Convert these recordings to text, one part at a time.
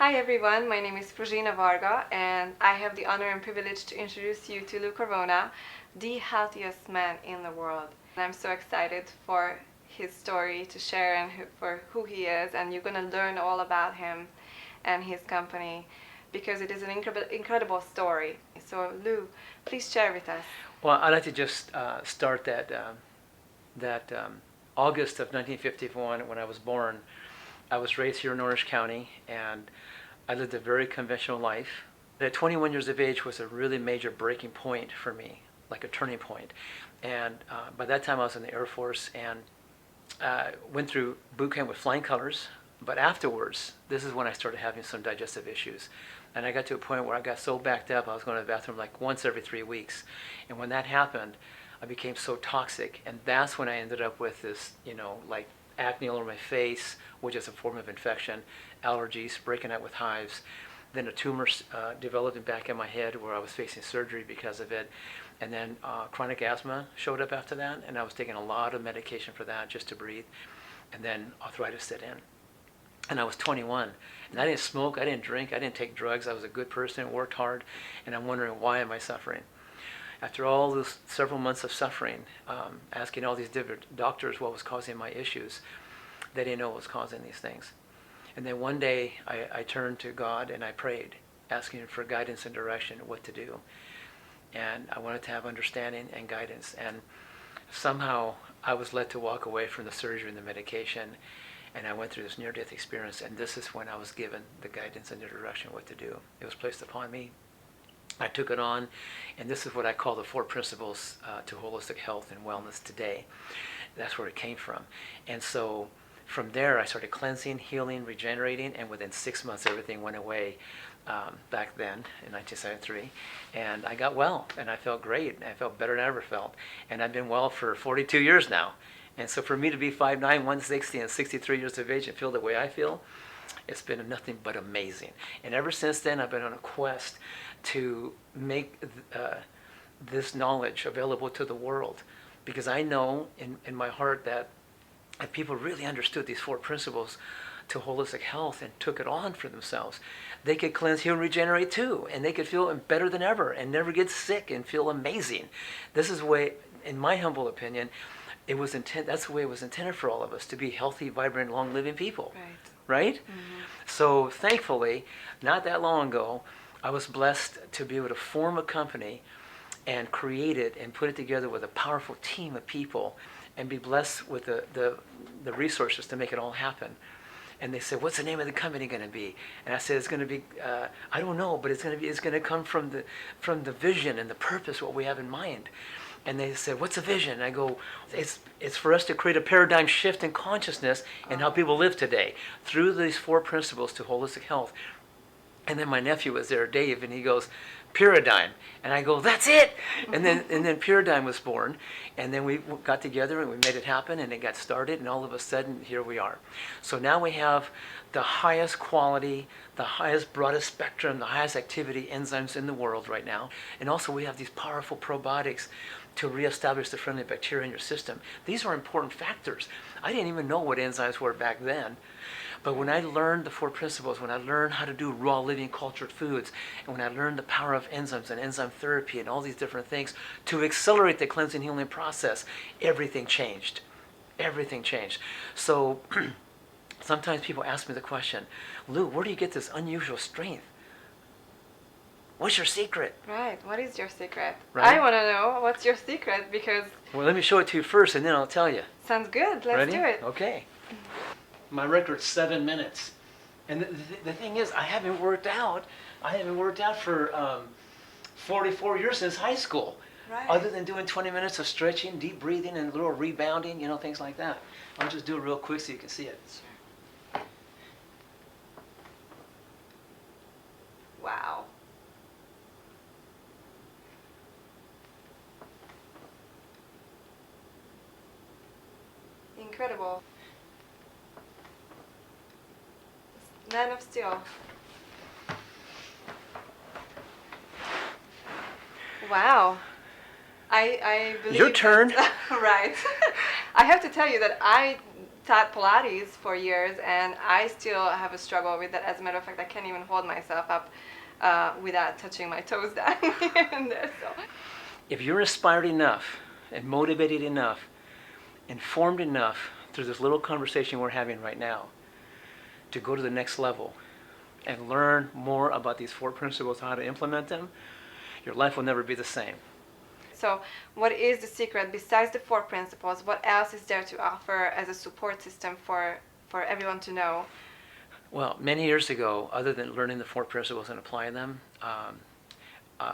Hi everyone, my name is Fruzsina Varga and I have the honor and privilege to introduce you to Lou Corvona, the healthiest man in the world. And I'm so excited for his story to share and for who he is, and you're going to learn all about him and his company because it is an incredible story. So Lou, please share with us. Well, I'd like to just start that August of 1951 when I was born. I was raised here in Orange County, and I lived a very conventional life. At 21 years of age was a really major breaking point for me, like a turning point. And by that time I was in the Air Force and went through boot camp with flying colors. But afterwards, this is when I started having some digestive issues. And I got to a point where I got so backed up, I was going to the bathroom like once every 3 weeks. And when that happened, I became so toxic. And that's when I ended up with this, like acne all over my face, which is a form of infection, allergies, breaking out with hives. Then a tumor developed back in my head where I was facing surgery because of it. And then chronic asthma showed up after that, and I was taking a lot of medication for that just to breathe. And then arthritis set in. And I was 21, and I didn't smoke, I didn't drink, I didn't take drugs. I was a good person, worked hard, and I'm wondering, why am I suffering? After all those several months of suffering, asking all these different doctors what was causing my issues, they didn't know what was causing these things. And then one day I turned to God and I prayed, asking for guidance and direction, what to do. And I wanted to have understanding and guidance. And somehow I was led to walk away from the surgery and the medication, and I went through this near-death experience, and this is when I was given the guidance and the direction what to do. It was placed upon me. I took it on, and this is what I call the 4 principles to holistic health and wellness today. That's where it came from. And so from there, I started cleansing, healing, regenerating, and within 6 months, everything went away back then in 1973. And I got well, and I felt great. I felt better than I ever felt. And I've been well for 42 years now. And so for me to be 5'9", 160, and 63 years of age and feel the way I feel, it's been nothing but amazing. And ever since then, I've been on a quest to make this knowledge available to the world. Because I know in my heart that if people really understood these 4 principles to holistic health and took it on for themselves, they could cleanse, heal, and regenerate too. And they could feel better than ever and never get sick and feel amazing. This is the way, in my humble opinion, that's the way it was intended for all of us, to be healthy, vibrant, long-living people. Right? Mm-hmm. So thankfully, not that long ago, I was blessed to be able to form a company and create it and put it together with a powerful team of people and be blessed with the resources to make it all happen. And they said, "What's the name of the company going to be?" And I said, "It's going to be, I don't know, but it's going to come from the vision and the purpose, what we have in mind." And they said, "What's a vision?" And I go, it's for us to create a paradigm shift in consciousness and how people live today through these 4 principles to holistic health. And then my nephew was there, Dave, and he goes, "Paradigm." And I go, "That's it." And then Paradigm was born. And then we got together and we made it happen, and it got started, and all of a sudden, here we are. So now we have the highest quality, the highest, broadest spectrum, the highest activity enzymes in the world right now. And also we have these powerful probiotics to reestablish the friendly bacteria in your system. These are important factors. I didn't even know what enzymes were back then. But when I learned the 4 principles, when I learned how to do raw living cultured foods, and when I learned the power of enzymes and enzyme therapy and all these different things to accelerate the cleansing healing process, everything changed. Everything changed. So sometimes people ask me the question, "Lou, where do you get this unusual strength? What's your secret?" Right, what is your secret? Right? I want to know what's your secret because... Well, let me show it to you first, and then I'll tell you. Sounds good, let's Ready? do it. Okay. My record's 7 minutes. And the thing is, I haven't worked out. I haven't worked out for 44 years since high school. Right. Other than doing 20 minutes of stretching, deep breathing, and a little rebounding, things like that. I'll just do it real quick so you can see it. Sure. Wow. Incredible. Man of Steel. Wow. I believe Your turn. Right. I have to tell you that I taught Pilates for years, and I still have a struggle with that. As a matter of fact, I can't even hold myself up without touching my toes down here and there. So. If you're inspired enough and motivated enough, informed enough through this little conversation we're having right now to go to the next level and learn more about these 4 principles, how to implement them, your life will never be the same. So what is the secret besides the 4 principles? What else is there to offer as a support system for everyone to know? Well, many years ago, other than learning the 4 principles and applying them,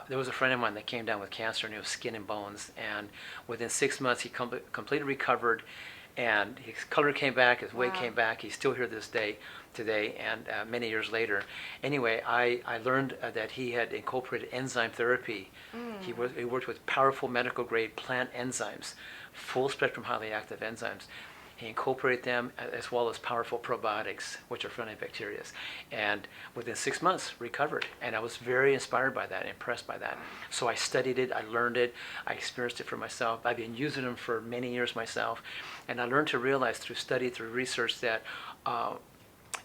there was a friend of mine that came down with cancer, and it was skin and bones. And within 6 months, he completely recovered, and his color came back, his weight came back. He's still here today, and many years later. Anyway, I learned that he had incorporated enzyme therapy. He worked with powerful medical grade plant enzymes, full spectrum highly active enzymes. He incorporated them as well as powerful probiotics, which are friendly bacteria. And within 6 months, recovered. And I was very inspired by that, impressed by that. So I studied it, I learned it, I experienced it for myself. I've been using them for many years myself. And I learned to realize through study, through research, that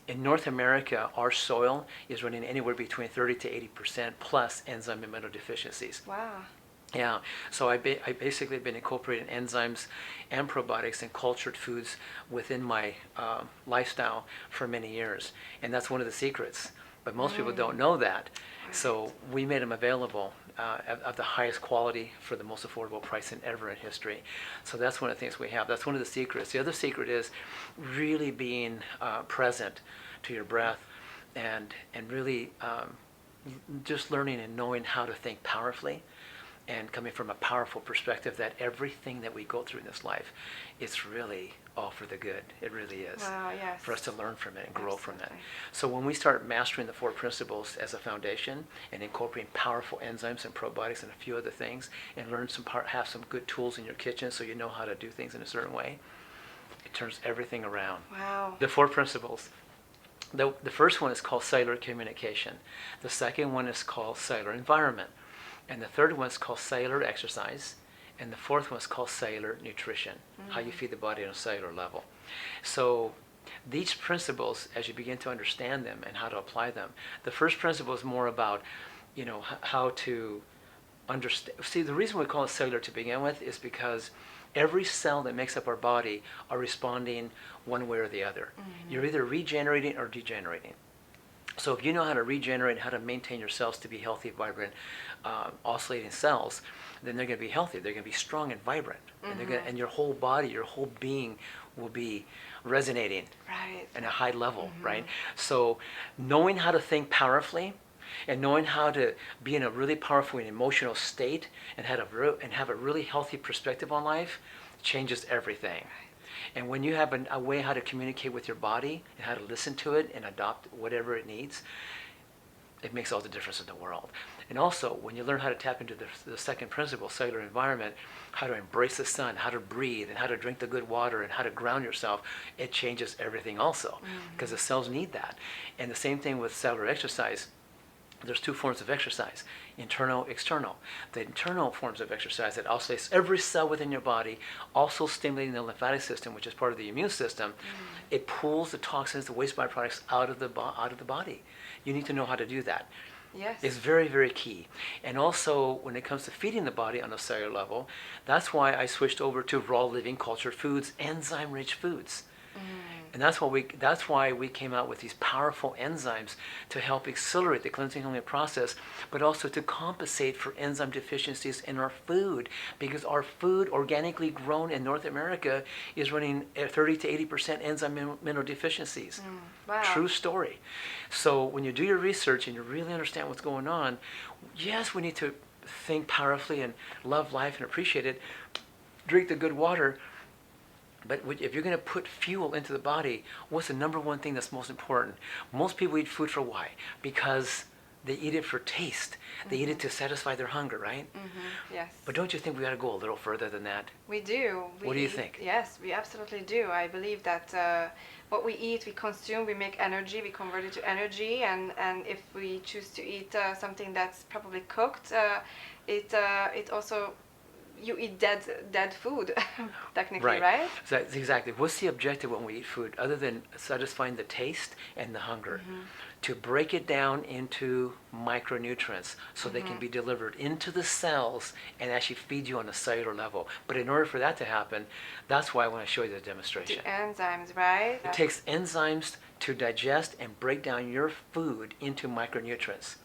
in North America, our soil is running anywhere between 30 to 80% plus enzyme immunodeficiencies. Wow. Yeah, so I basically been incorporating enzymes and probiotics and cultured foods within my lifestyle for many years, and that's one of the secrets. But most people don't know that, so we made them available of the highest quality for the most affordable price ever in history. So that's one of the things we have. That's one of the secrets. The other secret is really being present to your breath, and really just learning and knowing how to think powerfully. And coming from a powerful perspective that everything that we go through in this life, it's really all for the good. It really is. Wow, yes. For us to learn from it and grow from it. Absolutely. So when we start mastering the 4 principles as a foundation and incorporating powerful enzymes and probiotics and a few other things, and have some good tools in your kitchen so you know how to do things in a certain way, it turns everything around. Wow. The 4 principles. The first one is called cellular communication. The second one is called cellular environment. And the third one is called cellular exercise. And the fourth one is called cellular nutrition, how you feed the body on a cellular level. So these principles, as you begin to understand them and how to apply them, the first principle is more about, how to understand. See, the reason we call it cellular to begin with is because every cell that makes up our body are responding one way or the other. You're either regenerating or degenerating. So if you know how to regenerate, how to maintain your cells to be healthy, vibrant, oscillating cells, then they're going to be healthy. They're going to be strong and vibrant, and your whole body, your whole being will be resonating at a high level, right? So knowing how to think powerfully and knowing how to be in a really powerful and emotional state and have a really healthy perspective on life changes everything. And when you have a way how to communicate with your body and how to listen to it and adopt whatever it needs, it makes all the difference in the world. And also, when you learn how to tap into the second principle, cellular environment, how to embrace the sun, how to breathe, and how to drink the good water, and how to ground yourself, it changes everything also, because the cells need that. And the same thing with cellular exercise. There's 2 forms of exercise, internal, external. The internal forms of exercise that oscillates every cell within your body, also stimulating the lymphatic system, which is part of the immune system. It pulls the toxins, the waste byproducts out of the body. You need to know how to do that. Yes. It's very, very key. And also, when it comes to feeding the body on a cellular level, that's why I switched over to raw living cultured foods, enzyme-rich foods. And that's why we came out with these powerful enzymes to help accelerate the cleansing healing process, but also to compensate for enzyme deficiencies in our food, because our food, organically grown in North America, is running at 30 to 80% enzyme mineral deficiencies. Wow. True story. So when you do your research and you really understand what's going on, yes, we need to think powerfully and love life and appreciate it, drink the good water. But if you're going to put fuel into the body, what's the number one thing that's most important? Most people eat food for why? Because they eat it for taste. They eat it to satisfy their hunger, right? Yes. But don't you think we got to go a little further than that? We do. What do you think? Yes, we absolutely do. I believe that what we eat, we consume, we make energy, we convert it to energy, and if we choose to eat something that's probably cooked, it also you eat dead food, technically, Right. right? So that's exactly. What's the objective when we eat food, other than satisfying the taste and the hunger? To break it down into micronutrients so they can be delivered into the cells and actually feed you on a cellular level. But in order for that to happen, that's why I want to show you the demonstration. The enzymes, right? It takes enzymes to digest and break down your food into micronutrients.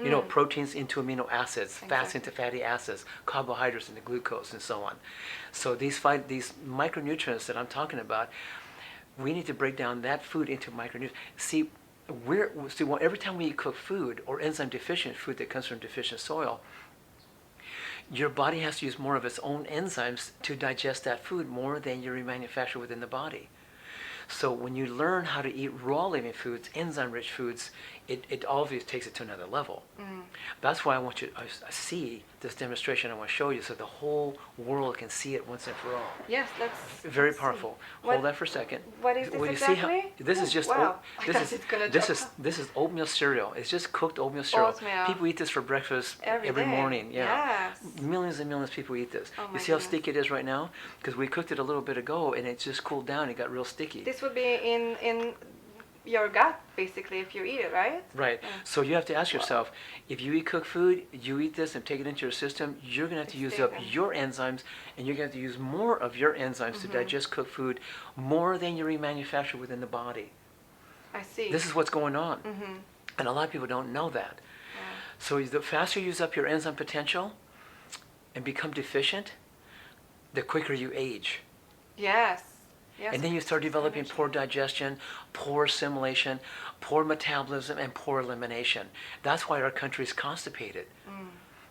You know, proteins into amino acids, fats into fatty acids, carbohydrates into glucose, and so on. So these micronutrients that I'm talking about, we need to break down that food into micronutrients. See, every time we eat cooked food or enzyme deficient food that comes from deficient soil, your body has to use more of its own enzymes to digest that food more than you remanufacture within the body. So when you learn how to eat raw living foods, enzyme-rich foods, it obviously takes it to another level. That's why I want you to see this demonstration I want to show you so the whole world can see it once and for all. Yes, Very powerful. Hold that for a second. What is this Well, exactly? This is just wow. this is oatmeal cereal. It's just cooked oatmeal cereal. Oatmeal. People eat this for breakfast every day. morning. Yeah. Yes. Millions and millions of people eat this. Oh You my see how goodness. sticky it is right now? Because we cooked it a little bit ago and it just cooled down. It got real sticky. This would be in your gut, basically, if you eat it, right? Right. Yeah. So you have to ask yourself, if you eat cooked food, you eat this and take it into your system, you're going to have to use up your enzymes, and you're going to have to use more of your enzymes to digest cooked food, more than you remanufacture within the body. I see. This is what's going on. And a lot of people don't know that. Yeah. So the faster you use up your enzyme potential and become deficient, the quicker you age. Yes. Yes. And then you start developing poor digestion, poor assimilation, poor metabolism, and poor elimination. That's why our country is constipated.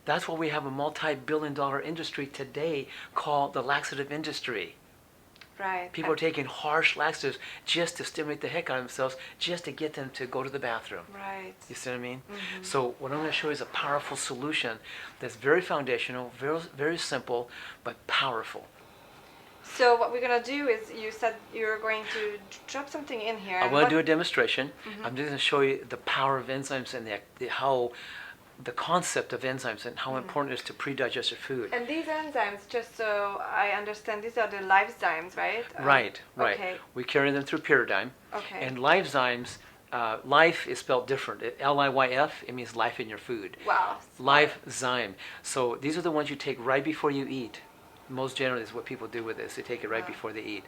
That's why we have a multi-billion-dollar industry today called the laxative industry. Right. People are taking harsh laxatives just to stimulate the heck out of themselves, just to get them to go to the bathroom. Right. You see what I mean? So what I'm going to show you is a powerful solution that's very foundational, very, very simple, but powerful. So what we're gonna do is, you said you're going to drop something in here. I want to do a demonstration. I'm just going to show you the power of enzymes and the concept of enzymes and how important it is to pre-digest your food. And these enzymes, just so I understand, these are the lysozymes, right? Right. Okay. We carry them through pyridine. Okay. And lysozymes, life is spelled different. L-I-Y-F, it means life in your food. Wow. Lysozyme. So these are the ones you take right before you eat. Most generally is what people do with this. They take it right before they eat.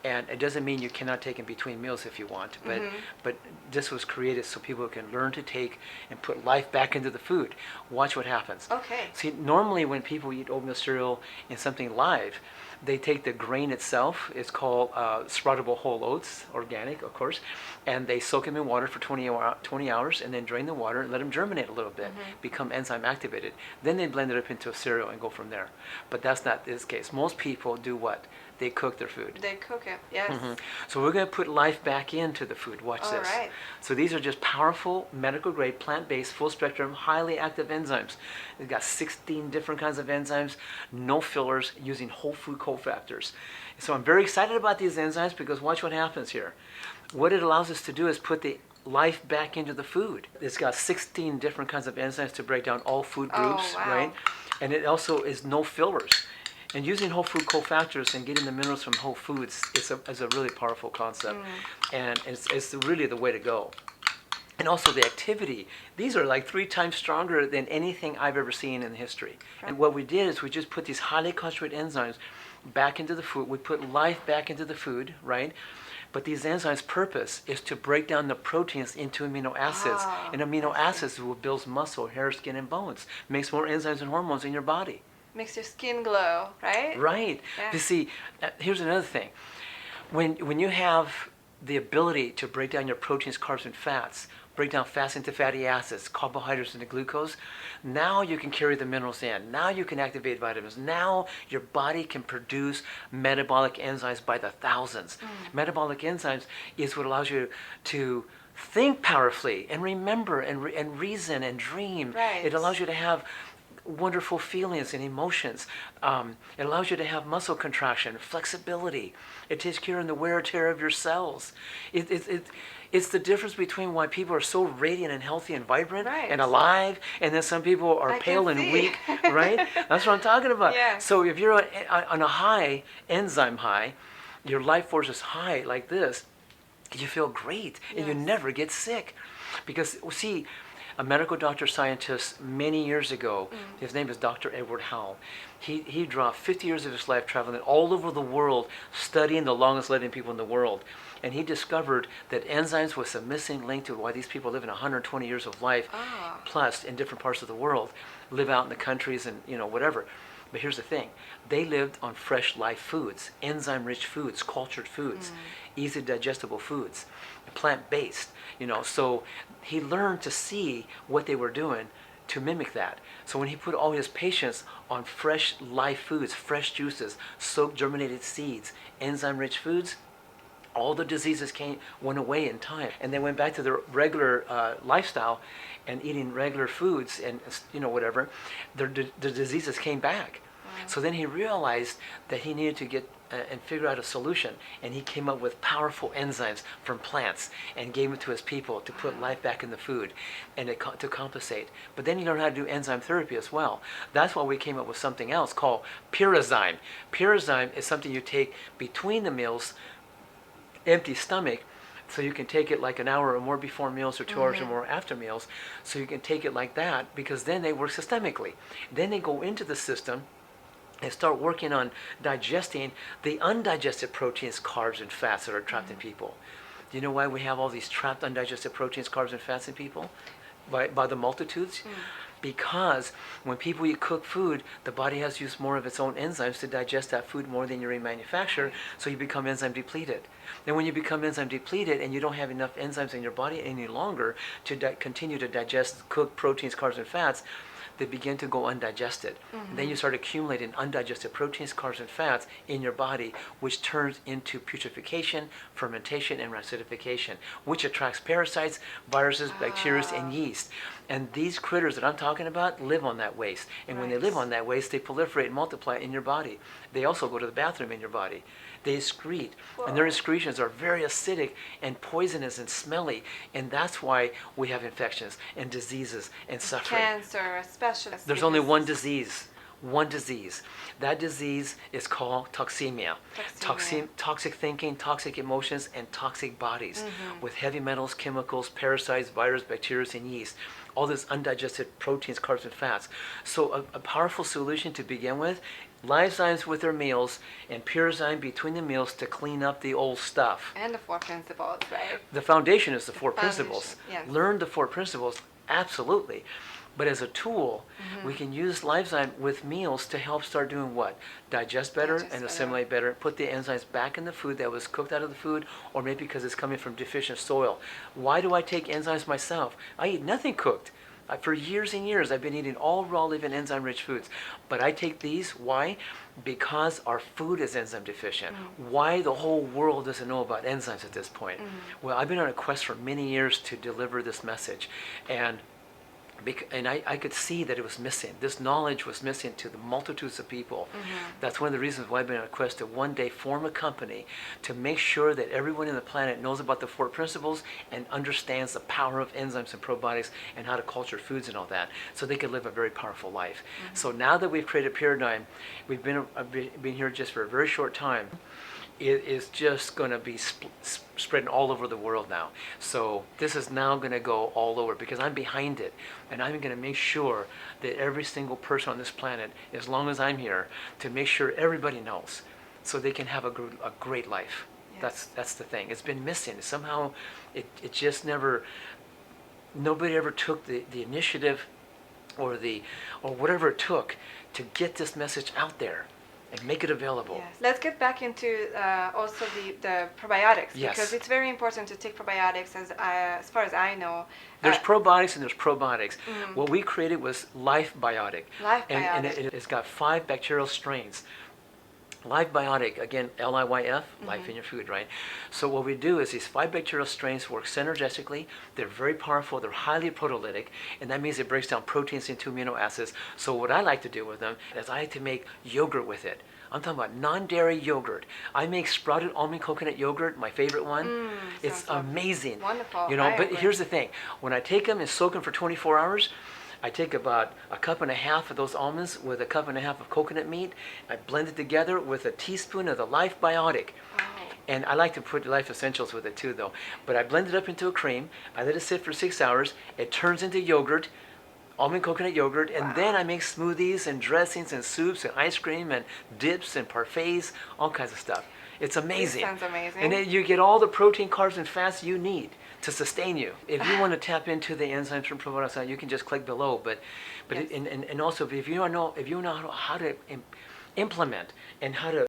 And it doesn't mean you cannot take in between meals if you want, but this was created so people can learn to take and put life back into the food. Watch what happens. Okay. See, normally when people eat oatmeal cereal in something live, they take the grain itself. It's called sproutable whole oats, organic, of course, and they soak them in water for 20 hours and then drain the water and let them germinate a little bit, become enzyme activated. Then they blend it up into a cereal and go from there. But that's not this case. Most people do what? They cook their food. They cook it, yes. So we're going to put life back into the food. Watch All this. right. So these are just powerful, medical-grade, plant-based, full-spectrum, highly active enzymes. They've got 16 different kinds of enzymes, no fillers, using whole food cofactors. So I'm very excited about these enzymes because watch what happens here. What it allows us to do is put the life back into the food. It's got 16 different kinds of enzymes to break down all food groups, wow. right? And it also is no fillers. And using whole food cofactors and getting the minerals from whole foods is a really powerful concept. And it's really the way to go. And also the activity. These are like 3 times stronger than anything I've ever seen in history. And what we did is we just put these highly concentrated enzymes back into the food. We put life back into the food, right? But these enzymes' purpose is to break down the proteins into amino acids. And amino acids is what builds muscle, hair, skin, and bones. Makes more enzymes and hormones in your body. Makes your skin glow, right? Right. Yeah. You see, here's another thing. When you have the ability to break down your proteins, carbs, and fats, break down fats into fatty acids, carbohydrates into glucose, now you can carry the minerals in. Now you can activate vitamins. Now your body can produce metabolic enzymes by the thousands. Metabolic enzymes is what allows you to think powerfully and remember and reason and dream. Right. It allows you to have wonderful feelings and emotions. It allows you to have muscle contraction, flexibility. It takes care of the wear and tear of your cells. It's the difference between why people are so radiant and healthy and vibrant and alive, and then some people are pale and weak, right? That's what I'm talking about. Yeah. So if you're on a high, enzyme high, your life force is high like this, you feel great and you never get sick. Because, see, a medical doctor scientist many years ago, his name is Dr. Edward Howell. He dropped 50 years of his life traveling all over the world, studying the longest living people in the world. And he discovered that enzymes was a missing link to why these people live in 120 years of life, plus in different parts of the world, live out in the countries and, whatever. But here's the thing. They lived on fresh live foods, enzyme-rich foods, cultured foods, easy digestible foods, plant-based, So he learned to see what they were doing to mimic that. So when he put all his patients on fresh live foods, fresh juices, soaked germinated seeds, enzyme-rich foods, all the diseases went away in time, and they went back to their regular lifestyle and eating regular foods and whatever. The diseases came back. So then he realized that he needed to get and figure out a solution, and he came up with powerful enzymes from plants and gave them to his people to put life back in the food and to compensate. But then he learned how to do enzyme therapy as well. That's why we came up with something else called Pyrazyme. Pyrazyme is something you take between the meals, empty stomach, so you can take it like an hour or more before meals or 2 hours or more after meals. So you can take it like that, because then they work systemically. Then they go into the system and start working on digesting the undigested proteins, carbs, and fats that are trapped in people. Do you know why we have all these trapped undigested proteins, carbs, and fats in people? By the multitudes? Because when people eat cooked food, the body has used more of its own enzymes to digest that food more than you manufacture, so you become enzyme depleted. Then when you become enzyme depleted and you don't have enough enzymes in your body any longer to continue to digest cooked proteins, carbs, and fats, they begin to go undigested. And then you start accumulating undigested proteins, carbs, and fats in your body, which turns into putrefaction, fermentation, and acidification, which attracts parasites, viruses, bacteria, and yeast. And these critters that I'm talking about live on that waste. And when they live on that waste, they proliferate and multiply in your body. They also go to the bathroom in your body. They excrete, and their excretions are very acidic and poisonous and smelly, and that's why we have infections and diseases and suffering. Cancer, especially. There's only one disease. One disease. That disease is called toxemia. Toxic thinking, toxic emotions, and toxic bodies with heavy metals, chemicals, parasites, viruses, bacteria, and yeast. All these undigested proteins, carbs, and fats. So a powerful solution to begin with, Lysozymes with their meals and Pyrazyme between the meals to clean up the old stuff. And the 4 principles, right? The foundation is the 4 principles. Yes. Learn the 4 principles, absolutely. But as a tool, we can use Lysozyme with meals to help start doing what? Digest better and assimilate better. Put the enzymes back in the food that was cooked out of the food, or maybe because it's coming from deficient soil. Why do I take enzymes myself? I eat nothing cooked. For years and years, I've been eating all raw living enzyme-rich foods. But I take these, why? Because our food is enzyme deficient. Why the whole world doesn't know about enzymes at this point? Well, I've been on a quest for many years to deliver this message. And I could see that it was missing. This knowledge was missing to the multitudes of people. That's one of the reasons why I've been on a quest to one day form a company to make sure that everyone in the planet knows about the 4 principles and understands the power of enzymes and probiotics and how to culture foods and all that, so they can live a very powerful life. So now that we've created a paradigm, we've been here just for a very short time. It is just going to be spreading all over the world now. So this is now going to go all over because I'm behind it. And I'm going to make sure that every single person on this planet, as long as I'm here, to make sure everybody knows so they can have a great life. Yes. That's the thing. It's been missing. Somehow it just never, nobody ever took the initiative or whatever it took to get this message out there and make it available. Yes. Let's get back into also the probiotics, yes, because it's very important to take probiotics as far as I know. There's probiotics and there's probiotics. What we created was Life Biotic. Life and Biotic. It's got 5 bacterial strains. Live Biotic, again, L-I-Y-F, life in your food, right? So what we do is these 5 bacterial strains work synergistically. They're very powerful. They're highly proteolytic, and that means it breaks down proteins into amino acids. So what I like to do with them is I like to make yogurt with it. I'm talking about non-dairy yogurt. I make sprouted almond coconut yogurt, my favorite one. It's amazing. Wonderful. You know, I but agree. here's the thing. When I take them and soak them for 24 hours, I take about a cup and a half of those almonds with a cup and a half of coconut meat. I blend it together with a teaspoon of the Life Biotic. Oh. And I like to put Life Essentials with it too, though. But I blend it up into a cream. I let it sit for 6 hours. It turns into yogurt, almond coconut yogurt, and then I make smoothies and dressings and soups and ice cream and dips and parfaits, all kinds of stuff. It's amazing. This sounds amazing. And then you get all the protein, carbs, and fats you need to sustain you. If you want to tap into the enzymes from probiotics, you can just click below. But Yes. and also if you know how to implement and how to